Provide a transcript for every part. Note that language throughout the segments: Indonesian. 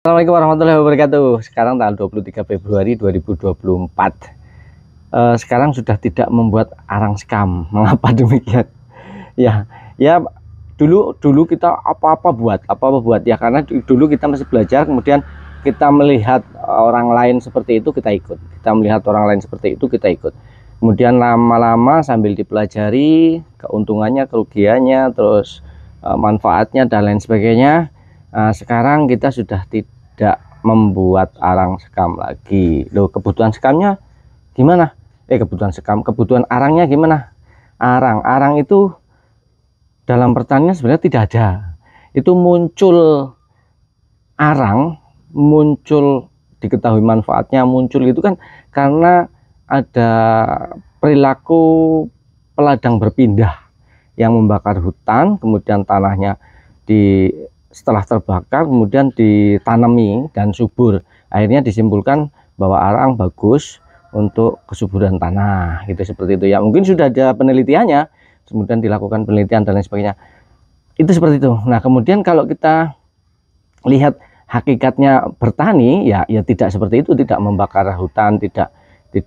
Assalamualaikum warahmatullahi wabarakatuh. Sekarang tanggal 23 Februari 2024. Sekarang sudah tidak membuat arang sekam. Mengapa demikian? Ya, dulu kita apa-apa buat ya, karena dulu kita masih belajar, kemudian kita melihat orang lain seperti itu kita ikut. Kita melihat orang lain seperti itu kita ikut. Kemudian lama-lama sambil dipelajari keuntungannya, kerugiannya, terus manfaatnya dan lain sebagainya. Sekarang kita sudah tidak membuat arang sekam lagi. Loh, kebutuhan sekamnya gimana? Kebutuhan arangnya gimana? Arang itu dalam pertanian sebenarnya tidak ada. Itu muncul arang, muncul diketahui manfaatnya, muncul itu kan karena ada perilaku peladang berpindah yang membakar hutan, kemudian tanahnya setelah terbakar kemudian ditanami dan subur. Akhirnya disimpulkan bahwa arang bagus untuk kesuburan tanah, gitu, seperti itu ya. Mungkin sudah ada penelitiannya, kemudian dilakukan penelitian dan lain sebagainya. Itu seperti itu. Nah, kemudian kalau kita lihat hakikatnya bertani, ya tidak seperti itu, tidak membakar hutan, tidak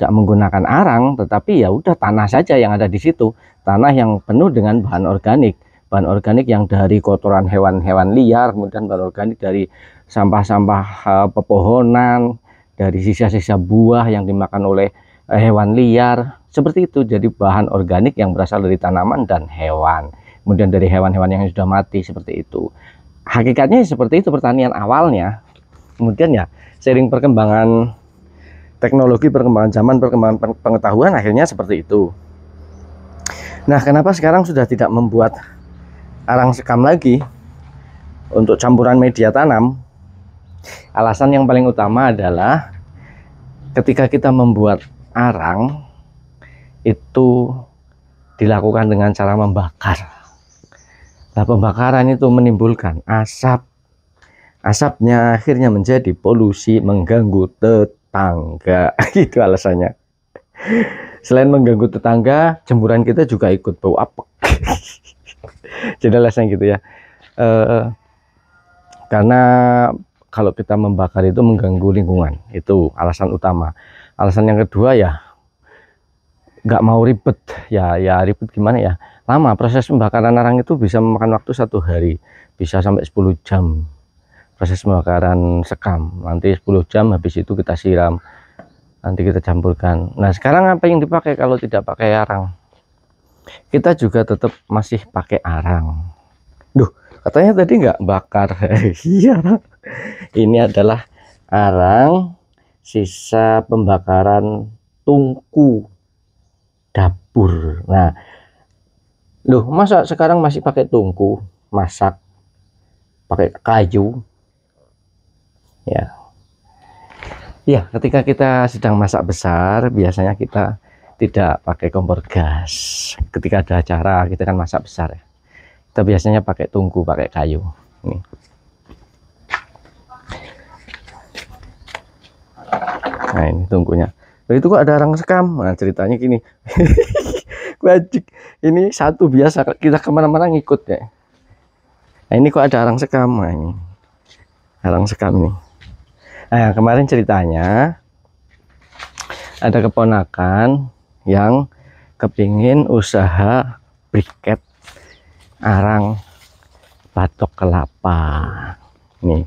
menggunakan arang, tetapi ya udah tanah saja yang ada di situ, tanah yang penuh dengan bahan organik yang dari kotoran hewan-hewan liar, kemudian bahan organik dari sampah-sampah pepohonan, dari sisa-sisa buah yang dimakan oleh hewan liar, seperti itu. Jadi bahan organik yang berasal dari tanaman dan hewan, kemudian dari hewan-hewan yang sudah mati, seperti itu. Hakikatnya seperti itu pertanian awalnya. Kemudian ya seiring perkembangan teknologi, perkembangan zaman, perkembangan pengetahuan, akhirnya seperti itu. Nah, kenapa sekarang sudah tidak membuat arang sekam lagi untuk campuran media tanam? Alasan yang paling utama adalah ketika kita membuat arang itu dilakukan dengan cara membakar. Nah, pembakaran itu menimbulkan asap. Asapnya akhirnya menjadi polusi, mengganggu tetangga. Itu alasannya. Selain mengganggu tetangga, jemuran kita juga ikut bau apek. Jadi alasannya gitu ya. Karena kalau kita membakar itu mengganggu lingkungan, itu alasan utama. Alasan yang kedua ya nggak mau ribet ya ribet gimana ya, lama. Proses pembakaran arang itu bisa memakan waktu 1 hari, bisa sampai 10 jam proses pembakaran sekam. Nanti 10 jam, habis itu kita siram, nanti kita campurkan. Nah, sekarang apa yang dipakai kalau tidak pakai arang? Kita juga tetap masih pakai arang. Duh, katanya tadi nggak bakar. Iya, ini adalah arang sisa pembakaran tungku dapur. Nah, loh, masa sekarang masih pakai tungku masak, pakai kayu ya, ketika kita sedang masak besar biasanya kita tidak pakai kompor gas. Ketika ada acara kita kan masak besar ya, kita biasanya pakai tungku, pakai kayu. Nih. Nah, ini tungkunya. Loh, itu kok ada arang sekam? Nah, ceritanya gini. Wajib ini satu biasa kita kemana-mana ngikut ya. Nah, ini kok ada arang sekam? Nah, ini arang sekam ini. Nah, kemarin ceritanya ada keponakan yang kepingin usaha briket arang batok kelapa. Nih,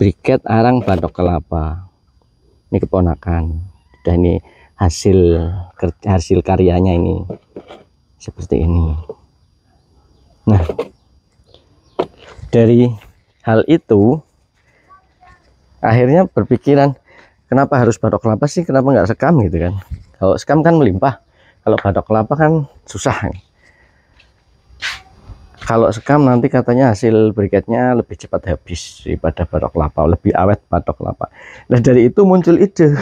briket arang batok kelapa. Ini keponakan. Dan ini hasil karyanya ini seperti ini. Nah, dari hal itu akhirnya berpikiran, kenapa harus batok kelapa sih, kenapa nggak sekam gitu kan? Kalau sekam kan melimpah, kalau batok kelapa kan susah. Kalau sekam nanti katanya hasil briketnya lebih cepat habis daripada batok kelapa, lebih awet batok kelapa. Nah, dari itu muncul ide.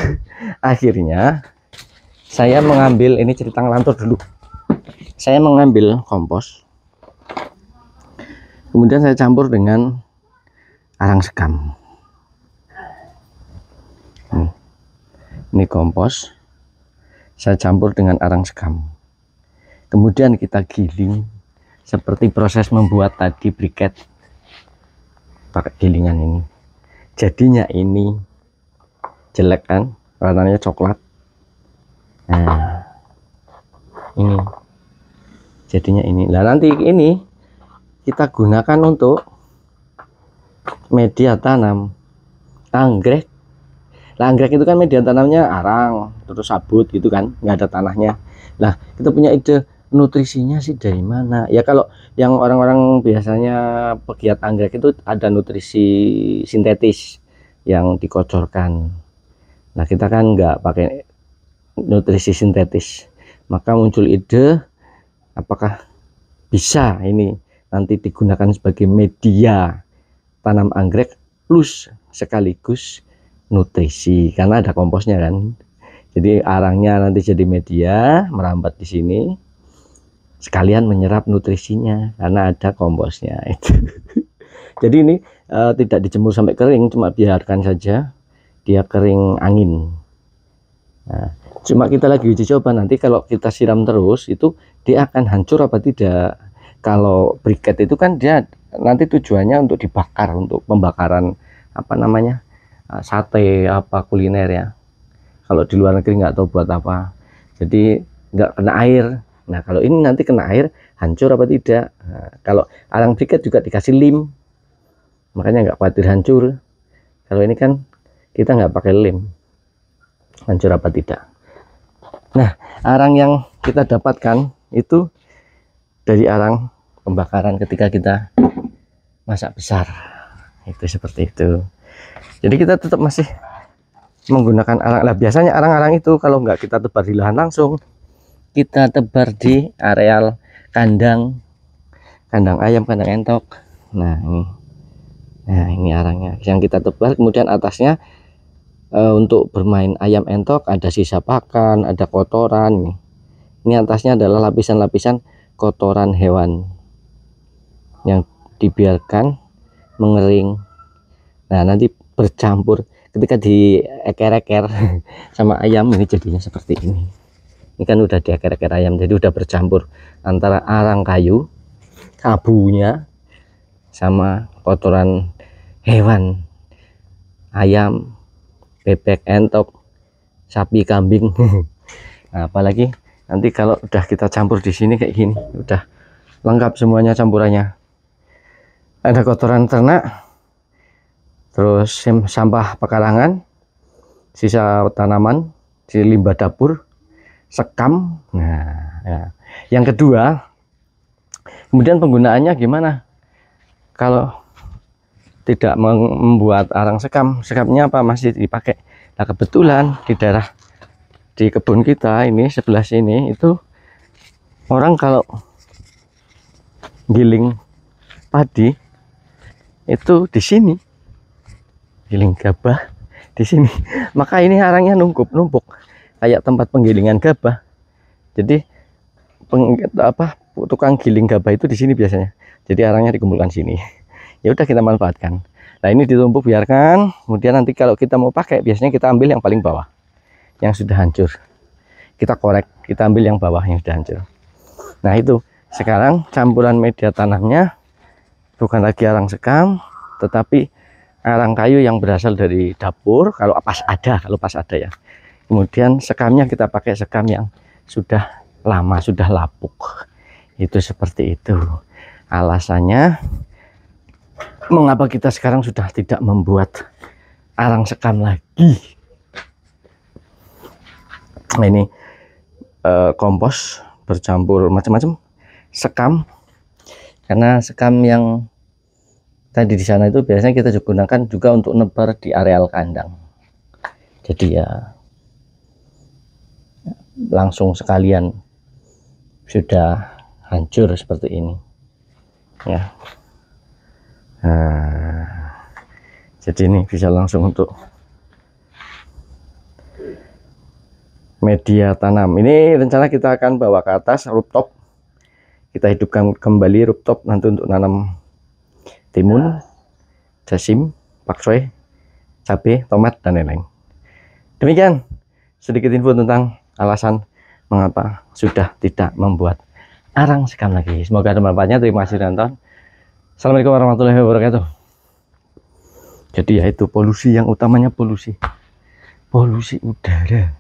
Akhirnya saya mengambil, ini cerita ngelantur dulu. Saya mengambil kompos, kemudian saya campur dengan arang sekam. Ini kompos, saya campur dengan arang sekam. Kemudian kita giling seperti proses membuat tadi briket pakai gilingan ini. Jadinya ini jelek kan, warnanya coklat. Nah, ini jadinya ini. Nah, nanti ini kita gunakan untuk media tanam anggrek. Nah, anggrek itu kan media tanamnya arang, terus sabut gitu kan, nggak ada tanahnya. Nah, kita punya ide nutrisinya sih dari mana? Ya kalau yang orang-orang biasanya pegiat anggrek itu ada nutrisi sintetis yang dikocorkan. Nah, kita kan nggak pakai nutrisi sintetis, maka muncul ide apakah bisa ini nanti digunakan sebagai media tanam anggrek plus sekaligus nutrisi, karena ada komposnya kan. Jadi arangnya nanti jadi media merambat di sini, sekalian menyerap nutrisinya karena ada komposnya itu. Jadi ini tidak dijemur sampai kering, cuma biarkan saja dia kering angin. Nah, cuma kita lagi uji coba, nanti kalau kita siram terus itu dia akan hancur apa tidak. Kalau briket itu kan dia nanti tujuannya untuk dibakar, untuk pembakaran apa namanya, sate apa kuliner ya. Kalau di luar negeri nggak tahu buat apa, jadi nggak kena air. Nah, kalau ini nanti kena air, hancur apa tidak. Nah, kalau arang briket juga dikasih lem, makanya nggak khawatir hancur. Kalau ini kan kita nggak pakai lem, hancur apa tidak. Nah, arang yang kita dapatkan itu dari arang pembakaran ketika kita masak besar, itu seperti itu. Jadi kita tetap masih menggunakan arang. Lah, biasanya arang-arang itu kalau nggak kita tebar di lahan langsung, kita tebar di areal kandang ayam, kandang entok. Nah ini arangnya yang kita tebar, kemudian atasnya untuk bermain ayam entok ada sisa pakan, ada kotoran. Ini atasnya adalah lapisan-lapisan kotoran hewan yang dibiarkan mengering. Nah, nanti bercampur ketika dieker-eker sama ayam, ini jadinya seperti ini. Ini kan udah dieker-eker ayam, jadi udah bercampur antara arang kayu, kabunya, sama kotoran hewan, ayam, bebek, entok, sapi, kambing. Nah, apalagi nanti kalau udah kita campur di sini kayak gini, udah lengkap semuanya campurannya. Ada kotoran ternak, terus sampah pekarangan, sisa tanaman, si limbah dapur, sekam. Nah, ya. Yang kedua, kemudian penggunaannya gimana? Kalau tidak membuat arang sekam, sekamnya apa masih dipakai? Nah, kebetulan di daerah di kebun kita ini sebelah sini itu orang kalau giling padi itu di sini, giling gabah di sini, maka ini arangnya numpuk kayak tempat penggilingan gabah. Jadi tukang giling gabah itu di sini biasanya. Jadi arangnya dikumpulkan sini. Ya udah, kita manfaatkan. Nah, ini ditumpuk, biarkan. Kemudian nanti kalau kita mau pakai, biasanya kita ambil yang paling bawah, yang sudah hancur. Kita korek, kita ambil yang bawah yang sudah hancur. Nah, itu sekarang campuran media tanamnya bukan lagi arang sekam, tetapi arang kayu yang berasal dari dapur kalau pas ada ya. Kemudian sekamnya kita pakai sekam yang sudah lama, sudah lapuk. Itu seperti itu alasannya mengapa kita sekarang sudah tidak membuat arang sekam lagi. Nah, ini kompos bercampur macam-macam sekam, karena sekam yang tadi di sana itu biasanya kita gunakan juga untuk nebar di areal kandang. Jadi ya langsung sekalian sudah hancur seperti ini ya. Nah, jadi ini bisa langsung untuk media tanam. Ini rencana kita akan bawa ke atas rooftop, kita hidupkan kembali rooftop nanti untuk nanam timun, jasim, pakcoy, cabai, tomat, dan lain-lain. Demikian sedikit info tentang alasan mengapa sudah tidak membuat arang sekam lagi. Semoga ada manfaatnya. Terima kasih sudah nonton. Assalamualaikum warahmatullahi wabarakatuh. Jadi ya itu polusi, yang utamanya polusi udara.